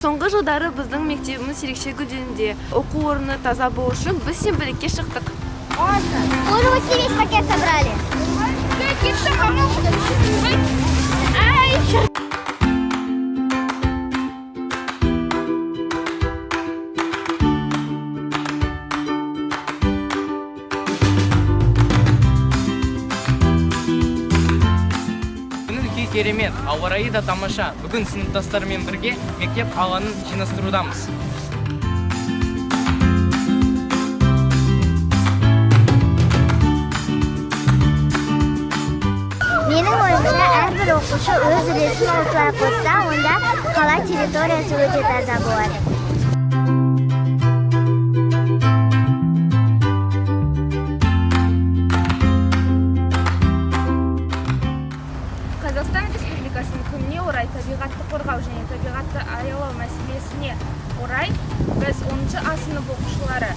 Соңғы жылдары біздің мектебіміз ерекше гүлденуде. Оқу орны таза болу үшін біз сенбілікке шықтық. Уже вот весь пакет собрали. Керемет, ауа райы да тамаша. Бүгін сыныптастармен бірге мектеп алаңын жинастырудамыз. Менің ойымша, әрбір оқушы өз үлесін осылай қосса, онда қала территориясы өте таза болады. Қазақстан Республикасының күніне орай табиғатты қорғау және табиғатты аялау мәселесіне орай біз 10-шы А сынып оқушылары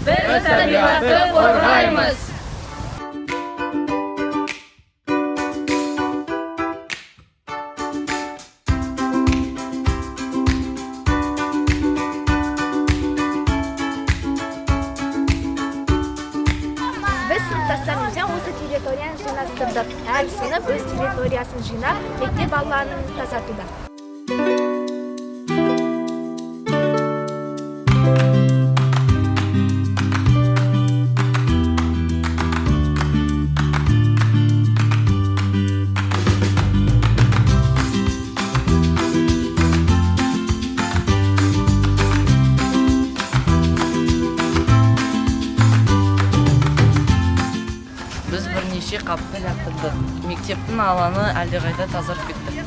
Біз табиғатты қорғаймыз. Біз сыныптастарымызбен осы территорияны жинастырдық. Әр сынып өз территориясын жинап, мектеп алаңын тазартуда. Біз бірнеше қапты жақтырдық. Мектептің алаңы әлдеқайда тазарып кетті.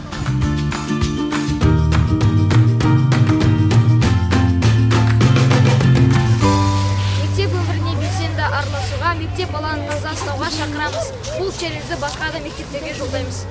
Мектеп өміріне белсенді араласуға, мектеп алаңын таза ұстауға шақырамыз. Бұл челленджді басқа да мектептерге жолдаймыз.